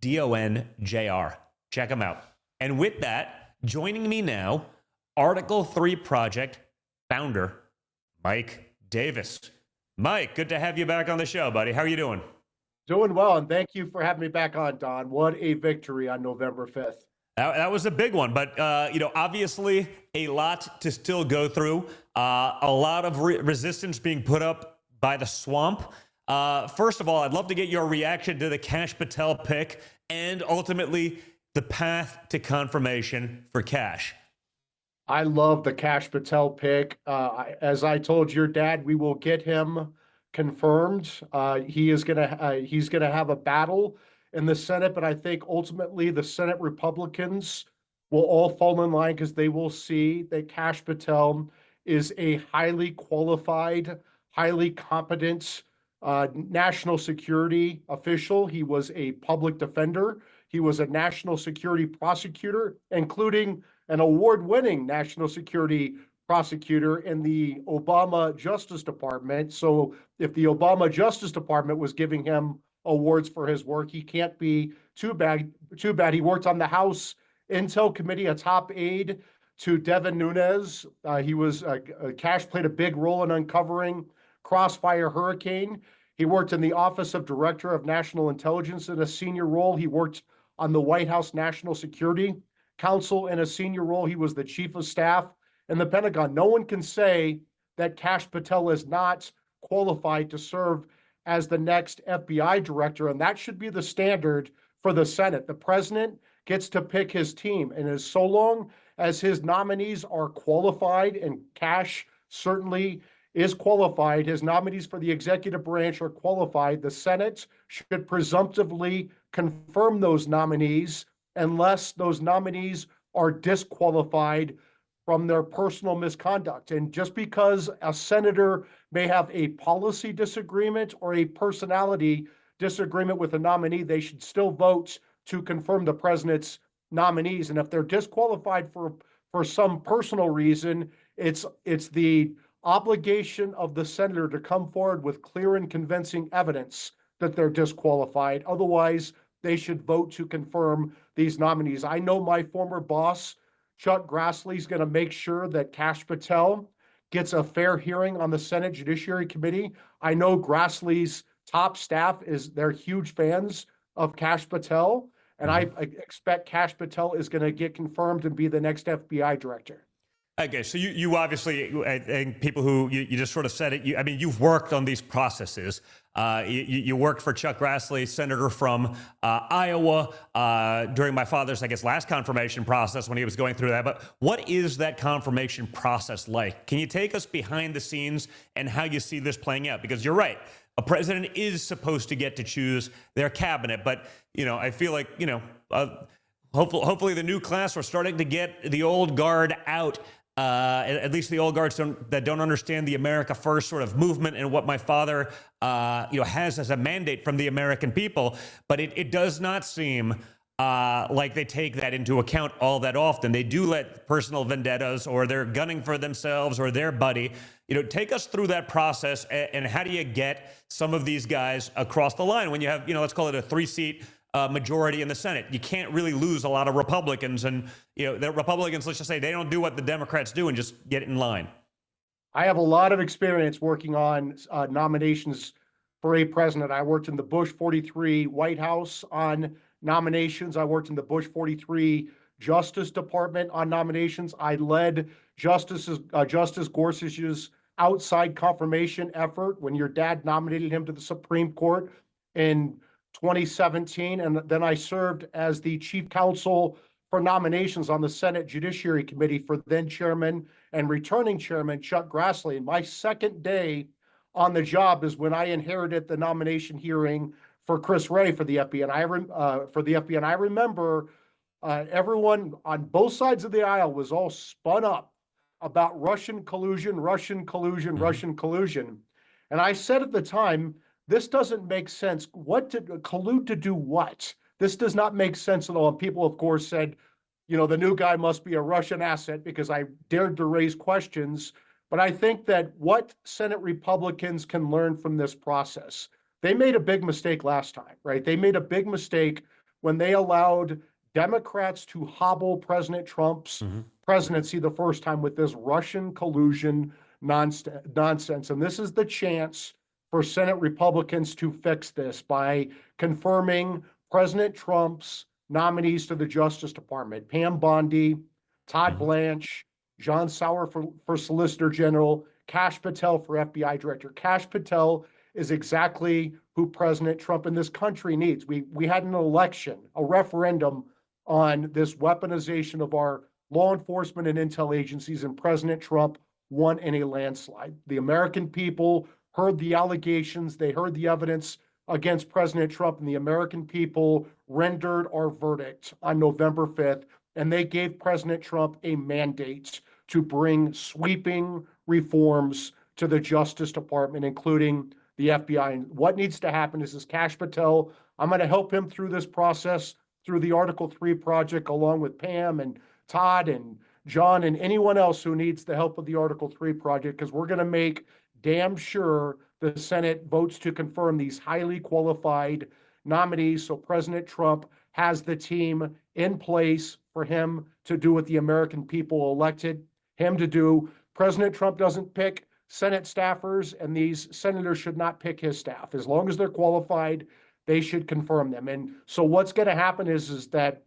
DONJR. Check them out. And with that, joining me now, Article 3 Project founder, Mike Davis. Mike, good to have you back on the show, buddy. How are you doing? Doing well, and thank you for having me back on, Don. What a victory on November 5th. That was a big one, but obviously a lot to still go through. A lot of resistance being put up by the swamp. First of all, I'd love to get your reaction to the Kash Patel pick and ultimately the path to confirmation for Kash. I love the Kash Patel pick. As I told your dad, we will get him confirmed. He's gonna have a battle in the Senate, but I think ultimately the Senate Republicans will all fall in line because they will see that Kash Patel is a highly qualified, highly competent national security official. He was a public defender. He was a national security prosecutor, including an award-winning national security prosecutor in the Obama Justice Department. So if the Obama Justice Department was giving him awards for his work, he can't be too bad. He worked on the House Intel Committee, a top aide to Devin Nunes. Kash played a big role in uncovering Crossfire Hurricane. He worked in the Office of Director of National Intelligence in a senior role. He worked on the White House National Security Council in a senior role. He was the chief of staff in the Pentagon. No one can say that Kash Patel is not qualified to serve as the next FBI director, and that should be the standard for the Senate. The president gets to pick his team, and as so long as his nominees are qualified, and Kash certainly is qualified, his nominees for the executive branch are qualified, the Senate should presumptively confirm those nominees unless those nominees are disqualified from their personal misconduct. And just because a senator may have a policy disagreement or a personality disagreement with a nominee, they should still vote to confirm the president's nominees. And if they're disqualified for some personal reason, it's the obligation of the senator to come forward with clear and convincing evidence that they're disqualified. Otherwise, they should vote to confirm these nominees. I know my former boss, Chuck Grassley, is going to make sure that Kash Patel gets a fair hearing on the Senate Judiciary Committee. I know Grassley's top staff they're huge fans of Kash Patel, and I expect Kash Patel is going to get confirmed and be the next FBI director. Okay, so you obviously, and people who you just sort of said it, you've worked on these processes. You worked for Chuck Grassley, senator from Iowa, during my father's, last confirmation process when he was going through that. But what is that confirmation process like? Can you take us behind the scenes and how you see this playing out? Because you're right, a president is supposed to get to choose their cabinet. But, I feel like, hopefully the new class, we're starting to get the old guard out. At least the old guards that don't understand the America First sort of movement and what my father, has as a mandate from the American people. But it does not seem like they take that into account all that often. They do let personal vendettas, or they're gunning for themselves or their buddy. Take us through that process, and how do you get some of these guys across the line when you have, let's call it a 3-seat majority in the Senate? You can't really lose a lot of Republicans, and the Republicans, let's just say, they don't do what the Democrats do and just get in line. I have a lot of experience working on nominations for a president. I worked in the Bush 43 White House on nominations. I worked in the Bush 43 Justice Department on nominations. I led Justice Gorsuch's outside confirmation effort when your dad nominated him to the Supreme Court in 2017, and then I served as the chief counsel for nominations on the Senate Judiciary Committee for then chairman and returning chairman Chuck Grassley. And my second day on the job is when I inherited the nomination hearing for Chris Wray for the FBI. And I remember everyone on both sides of the aisle was all spun up about Russian collusion. And I said at the time, this doesn't make sense. Collude to do what? This does not make sense at all. And people, of course, said, the new guy must be a Russian asset, because I dared to raise questions. But I think that what Senate Republicans can learn from this process, they made a big mistake last time, right? They made a big mistake when they allowed Democrats to hobble President Trump's presidency the first time with this Russian collusion nonsense. And this is the chance for Senate Republicans to fix this by confirming President Trump's nominees to the Justice Department: Pam Bondi, Todd Blanche, John Sauer for Solicitor General, Kash Patel for FBI Director. Kash Patel is exactly who President Trump and this country needs. We had an election, a referendum on this weaponization of our law enforcement and intel agencies, and President Trump won in a landslide. The American people heard the allegations, they heard the evidence against President Trump, and the American people rendered our verdict on November 5th, and they gave President Trump a mandate to bring sweeping reforms to the Justice Department, including the FBI. And what needs to happen is this Kash Patel, I'm going to help him through this process, through the Article 3 project, along with Pam and Todd and John and anyone else who needs the help of the Article 3 project, because we're going to make damn sure the Senate votes to confirm these highly qualified nominees so President Trump has the team in place for him to do what the American people elected him to do. President Trump doesn't pick Senate staffers, and these senators should not pick his staff. As long as they're qualified, they should confirm them. And so what's going to happen is that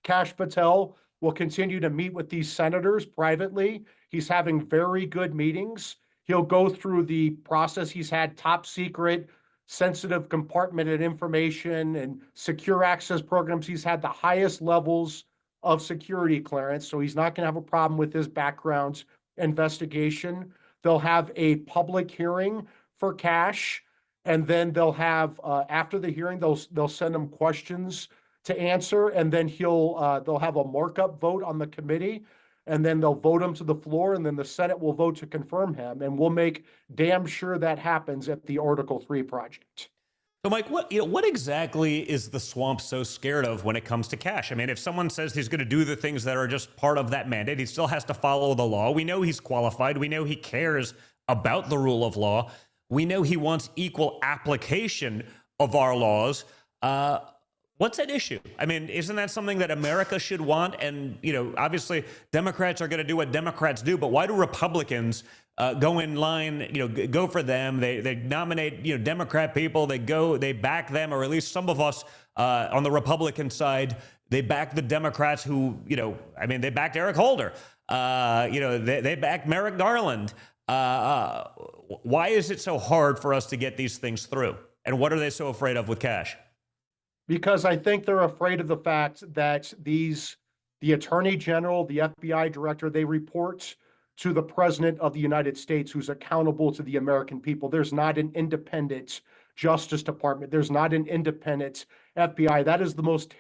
Kash Patel will continue to meet with these senators privately. He's having very good meetings. He'll go through the process. He's had top secret, sensitive compartmented information and secure access programs. He's had the highest levels of security clearance, so he's not going to have a problem with his background investigation. They'll have a public hearing for Kash, and then they'll have, after the hearing, they'll send him questions to answer, and then they'll have a markup vote on the committee, and then they'll vote him to the floor, and then the Senate will vote to confirm him, and we'll make damn sure that happens at the Article 3 project. So, Mike, what exactly is the swamp so scared of when it comes to Kash? I mean, if someone says he's going to do the things that are just part of that mandate, he still has to follow the law. We know he's qualified. We know he cares about the rule of law. We know he wants equal application of our laws. What's at issue? I mean, isn't that something that America should want? And, obviously Democrats are going to do what Democrats do, but why do Republicans go in line, go for them? They nominate, Democrat people, they back them, or at least some of us on the Republican side, they back the Democrats who, they backed Eric Holder. They backed Merrick Garland. Why is it so hard for us to get these things through? And what are they so afraid of with Kash? Because I think they're afraid of the fact that the Attorney General, the FBI Director, they report to the President of the United States, who's accountable to the American people. There's not an independent Justice Department. There's not an independent FBI. That is the most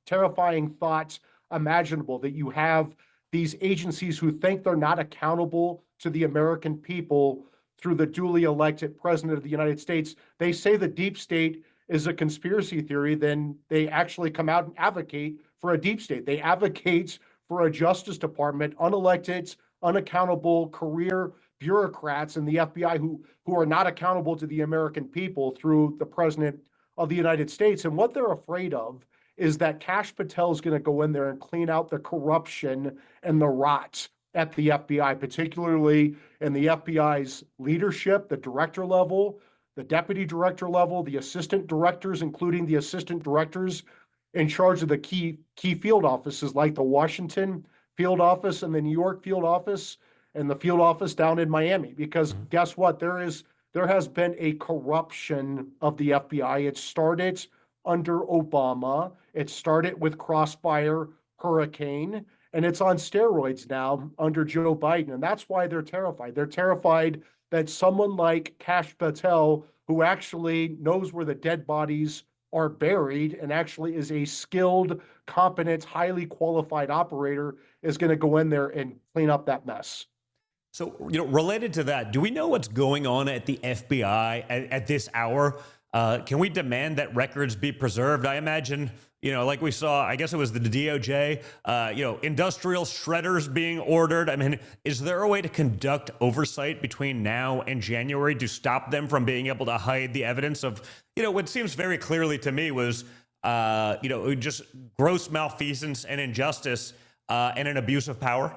terrifying thought imaginable, that you have these agencies who think they're not accountable to the American people through the duly elected President of the United States. They say the deep state is a conspiracy theory, then they actually come out and advocate for a deep state. They advocate for a Justice Department, unelected, unaccountable career bureaucrats in the FBI who are not accountable to the American people through the President of the United States. And what they're afraid of is that Kash Patel is going to go in there and clean out the corruption and the rot at the FBI, particularly in the FBI's leadership, the director level, the deputy director level, the assistant directors, including the assistant directors in charge of the key field offices like the Washington field office and the New York field office and the field office down in Miami. Because guess what? There has been a corruption of the FBI. It started under Obama. It started with Crossfire Hurricane, and it's on steroids now under Joe Biden. And that's why they're terrified. They're terrified that someone like Kash Patel, who actually knows where the dead bodies are buried and actually is a skilled, competent, highly qualified operator, is going to go in there and clean up that mess. So, related to that, do we know what's going on at the FBI at this hour? Can we demand that records be preserved? I imagine, like we saw, I guess it was the DOJ, industrial shredders being ordered. I mean, is there a way to conduct oversight between now and January to stop them from being able to hide the evidence of, what seems very clearly to me was just gross malfeasance and injustice and an abuse of power?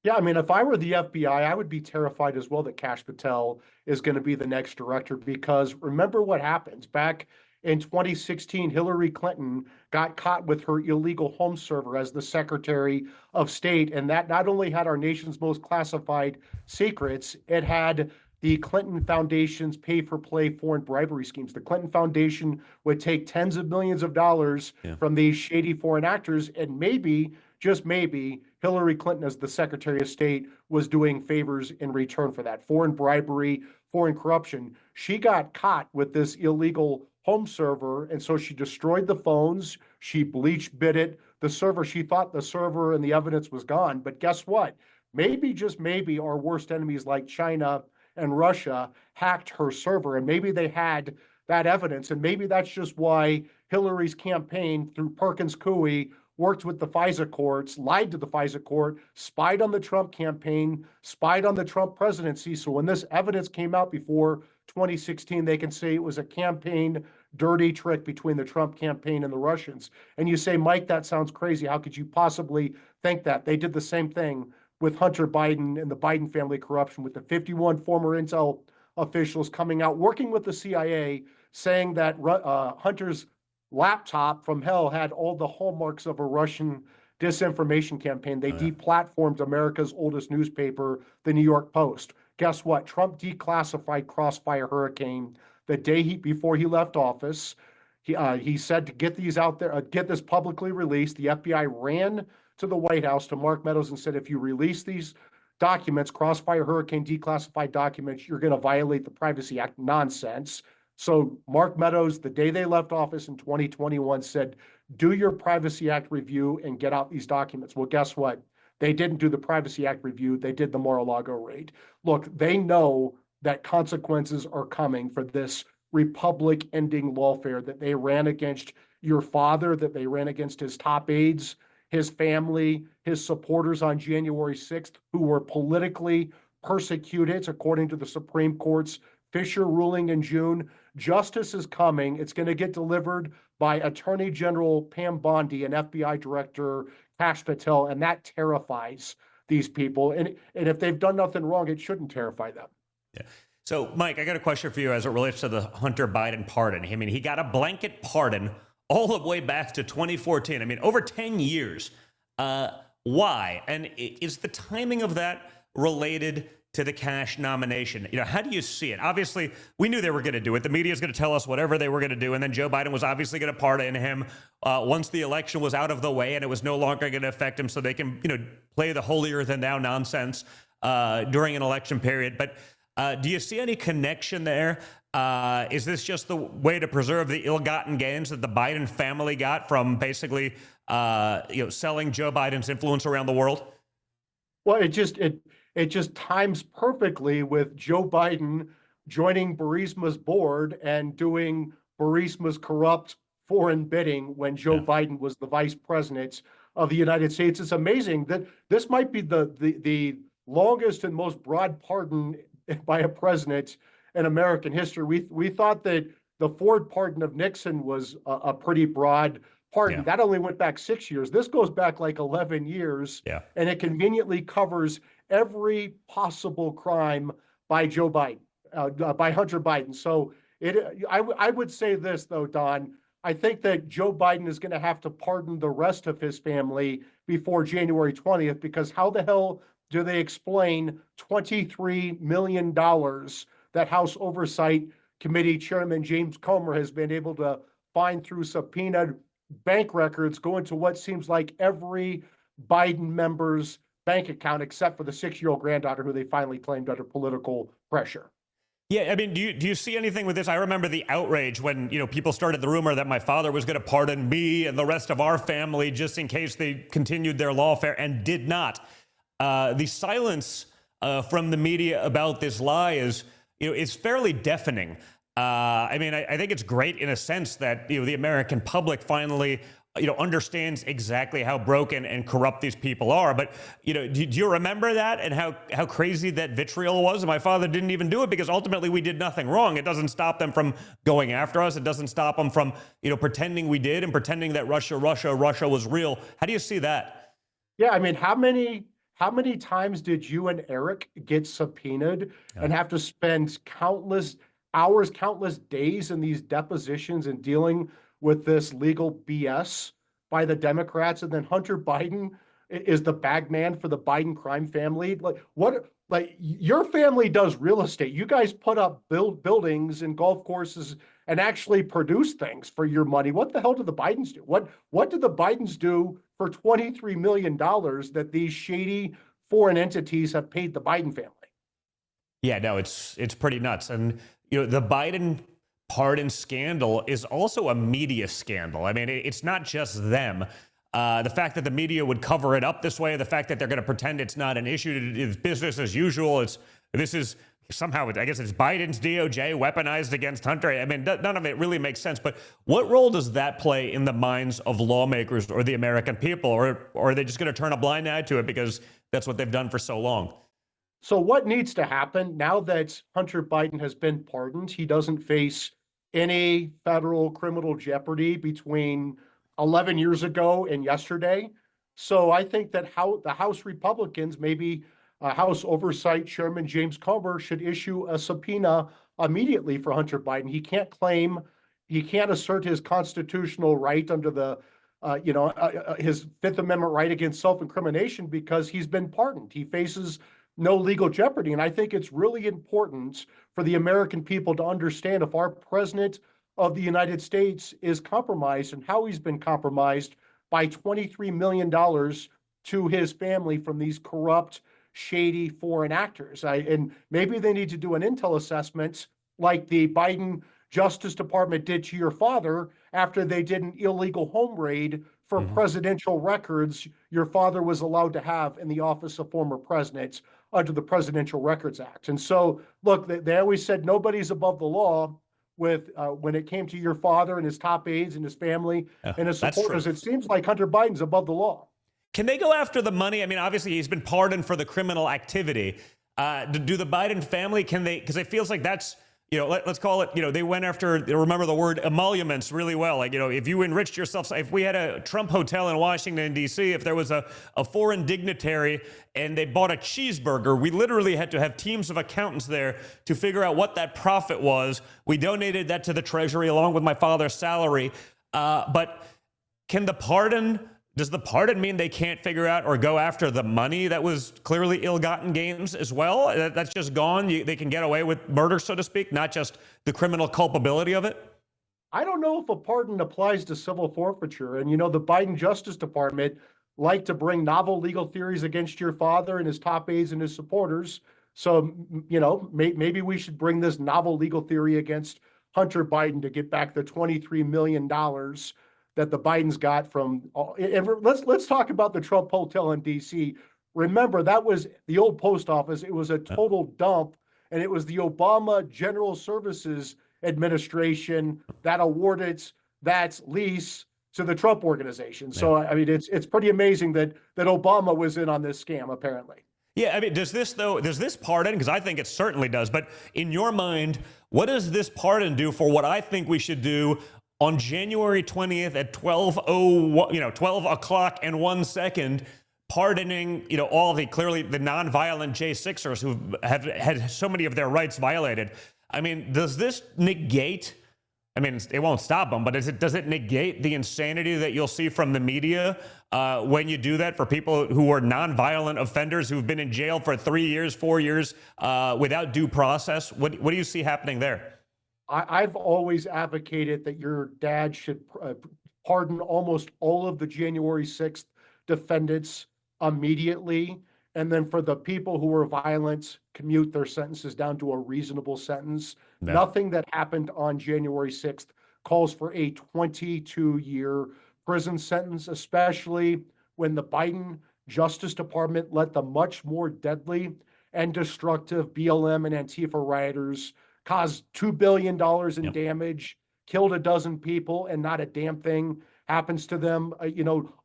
Yeah, I mean, if I were the FBI, I would be terrified as well that Kash Patel is going to be the next director, because remember what happens back in 2016, Hillary Clinton got caught with her illegal home server as the Secretary of State. And that not only had our nation's most classified secrets, it had the Clinton Foundation's pay-for-play foreign bribery schemes. The Clinton Foundation would take tens of millions of dollars from these shady foreign actors, and maybe, just maybe, Hillary Clinton, as the Secretary of State, was doing favors in return for that. Foreign bribery, foreign corruption. She got caught with this illegal home server, and so she destroyed the phones. She bleach bit it. The server, she thought the server and the evidence was gone. But guess what? Maybe, just maybe, our worst enemies like China and Russia hacked her server, and maybe they had that evidence. And maybe that's just why Hillary's campaign through Perkins Coie worked with the FISA courts, lied to the FISA court, spied on the Trump campaign, spied on the Trump presidency. So when this evidence came out before 2016, they can say it was a campaign dirty trick between the Trump campaign and the Russians. And you say, Mike, that sounds crazy. How could you possibly think that? They did the same thing with Hunter Biden and the Biden family corruption, with the 51 former intel officials coming out, working with the CIA, saying that Hunter's laptop from hell had all the hallmarks of a Russian disinformation campaign. They deplatformed America's oldest newspaper, the New York Post. Guess what? Trump declassified Crossfire Hurricane the day before he left office. He said to get these out there, get this publicly released. The FBI ran to the White House to Mark Meadows and said, if you release these documents, Crossfire Hurricane declassified documents, you're going to violate the Privacy Act. Nonsense. So Mark Meadows, the day they left office in 2021, said, do your Privacy Act review and get out these documents. Well, guess what? They didn't do the Privacy Act review. They did the Mar-a-Lago raid. Look, they know that consequences are coming for this republic-ending lawfare that they ran against your father, that they ran against his top aides, his family, his supporters on January 6th, who were politically persecuted, according to the Supreme Court's Fisher ruling in June. Justice is coming. It's going to get delivered by Attorney General Pam Bondi and FBI Director Kash Patel, and that terrifies these people. And if they've done nothing wrong, it shouldn't terrify them. Yeah. So, Mike, I got a question for you as it relates to the Hunter Biden pardon. I mean, he got a blanket pardon all the way back to 2014. I mean, over 10 years. Why? And is the timing of that related to the Kash nomination? How do you see it? Obviously, we knew they were going to do it. The media is going to tell us whatever they were going to do. And then Joe Biden was obviously going to pardon him once the election was out of the way and it was no longer going to affect him, so they can, play the holier than thou nonsense during an election period. But do you see any connection there? Is this just the way to preserve the ill-gotten gains that the Biden family got from basically, selling Joe Biden's influence around the world? Well, it just times perfectly with Joe Biden joining Burisma's board and doing Burisma's corrupt foreign bidding when Joe Biden was the vice president of the United States. It's amazing that this might be the longest and most broad pardon by a president in American history. We thought that the Ford pardon of Nixon was a pretty broad pardon. Yeah. That only went back 6 years. This goes back like 11 years, and it conveniently covers every possible crime by Joe Biden, by Hunter Biden. So I would say this, though, Don. I think that Joe Biden is going to have to pardon the rest of his family before January 20th, because how the hell do they explain $23 million that House Oversight Committee Chairman James Comer has been able to find through subpoenaed bank records going to what seems like every Biden member's bank account, except for the 6-year-old granddaughter who they finally claimed under political pressure? Yeah, I mean, do you see anything with this? I remember the outrage when, people started the rumor that my father was going to pardon me and the rest of our family just in case they continued their lawfare, and did not. The silence from the media about this lie is fairly deafening. I mean, I think it's great in a sense that, the American public finally understands exactly how broken and corrupt these people are. But, do you remember that and how crazy that vitriol was? My father didn't even do it because ultimately we did nothing wrong. It doesn't stop them from going after us. It doesn't stop them from, pretending we did and pretending that Russia was real. How do you see that? Yeah, I mean, how many times did you and Eric get subpoenaed and have to spend countless hours, countless days in these depositions and dealing with this legal BS by the Democrats? And then Hunter Biden is the bag man for the Biden crime family. Like your family does real estate. You guys put up buildings and golf courses and actually produce things for your money. What the hell do the Bidens do? What did the Bidens do for $23 million that these shady foreign entities have paid the Biden family? Yeah, no, it's pretty nuts. And, the Biden pardon scandal is also a media scandal. I mean, it's not just them. The fact that the media would cover it up this way, the fact that they're going to pretend it's not an issue, it's business as usual. This is somehow, I guess it's Biden's DOJ weaponized against Hunter. I mean, none of it really makes sense. But what role does that play in the minds of lawmakers or the American people? Or are they just going to turn a blind eye to it because that's what they've done for so long? So what needs to happen now that Hunter Biden has been pardoned? He doesn't face any federal criminal jeopardy between 11 years ago and yesterday. So I think that the House Republicans, maybe House Oversight Chairman James Comer, should issue a subpoena immediately for Hunter Biden. He can't assert his constitutional right under the, his Fifth Amendment right against self-incrimination because he's been pardoned. He faces no legal jeopardy. And I think it's really important for the American people to understand if our president of the United States is compromised and how he's been compromised by $23 million to his family from these corrupt, shady foreign actors. And maybe they need to do an intel assessment like the Biden Justice Department did to your father after they did an illegal home raid for presidential records your father was allowed to have in the office of former presidents under the Presidential Records Act. And so, look, they always said nobody's above the law with when it came to your father and his top aides and his family and his supporters. It seems like Hunter Biden's above the law. Can they go after the money? I mean, obviously, he's been pardoned for the criminal activity. Do the Biden family, can they, because it feels like that's, let's call it, they went after, remember the word emoluments really well. Like, if you enriched yourself, if we had a Trump hotel in Washington, D.C., if there was a foreign dignitary and they bought a cheeseburger, we literally had to have teams of accountants there to figure out what that profit was. We donated that to the Treasury along with my father's salary. But does the pardon mean they can't figure out or go after the money that was clearly ill-gotten gains as well? That's just gone. They can get away with murder, so to speak, not just the criminal culpability of it? I don't know if a pardon applies to civil forfeiture. And, the Biden Justice Department liked to bring novel legal theories against your father and his top aides and his supporters. So, maybe we should bring this novel legal theory against Hunter Biden to get back the $23 million that the Bidens got from. And let's talk about the Trump Hotel in D.C. Remember, that was the old post office. It was a total dump, and it was the Obama General Services Administration that awarded that lease to the Trump organization. So, I mean, it's pretty amazing that Obama was in on this scam, apparently. Yeah, I mean, does this pardon, because I think it certainly does, but in your mind, what does this pardon do for what I think we should do on January 20th at 12 o'clock and 1 second, pardoning, all the clearly the nonviolent J6ers who have had so many of their rights violated? I mean, does this negate? I mean, it won't stop them, but does it negate the insanity that you'll see from the media when you do that for people who are nonviolent offenders who've been in jail for 3 years, 4 years without due process? What do you see happening there? I've always advocated that your dad should pardon almost all of the January 6th defendants immediately. And then for the people who were violent, commute their sentences down to a reasonable sentence. No. Nothing that happened on January 6th calls for a 22-year prison sentence, especially when the Biden Justice Department let the much more deadly and destructive BLM and Antifa rioters cause $2 billion in damage, killed a dozen people, and not a damn thing happens to them,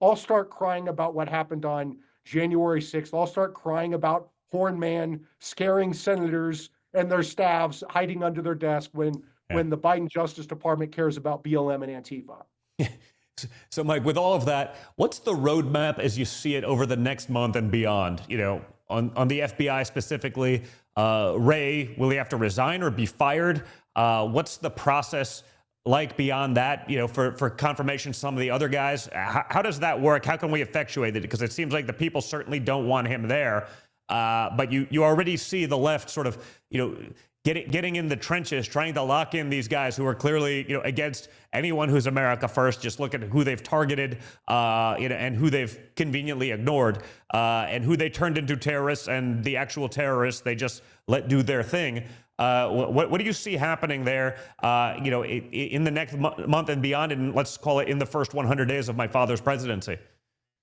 I'll start crying about what happened on January 6th. I'll start crying about Hornman scaring senators and their staffs hiding under their desk when the Biden Justice Department cares about BLM and Antifa. So, Mike, with all of that, what's the roadmap as you see it over the next month and beyond? On the FBI specifically, Wray, will he have to resign or be fired? What's the process like beyond that? For confirmation, some of the other guys. How does that work? How can we effectuate it? Because it seems like the people certainly don't want him there. But you already see the left sort of, getting in the trenches, trying to lock in these guys who are clearly, against anyone who's America first. Just look at who they've targeted, and who they've conveniently ignored, and who they turned into terrorists, and the actual terrorists they just let do their thing. What do you see happening there, in the next month and beyond, and let's call it in the first 100 days of my father's presidency?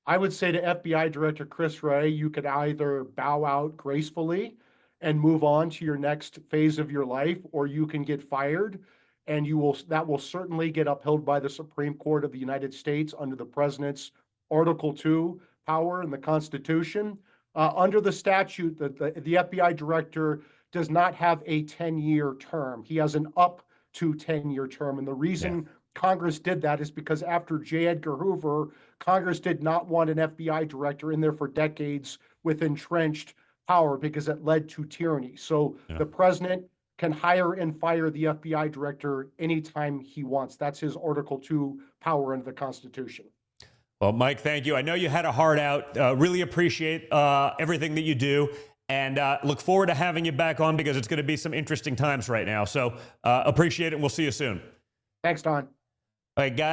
I would say to FBI Director Chris Wray, you could either bow out gracefully and move on to your next phase of your life, or you can get fired, and that will certainly get upheld by the Supreme Court of the United States under the president's Article 2 power in the Constitution. Under the statute, the FBI director does not have a 10-year term. He has an up to 10-year term, and the reason Congress did that is because after J. Edgar Hoover, Congress did not want an FBI director in there for decades with entrenched power because it led to tyranny. So the president can hire and fire the FBI director anytime he wants. That's his Article 2 power under the Constitution. Well, Mike, thank you. I know you had a heart out. Really appreciate everything that you do, and look forward to having you back on because it's going to be some interesting times right now. So appreciate it, and we'll see you soon. Thanks, Don. All right, guys.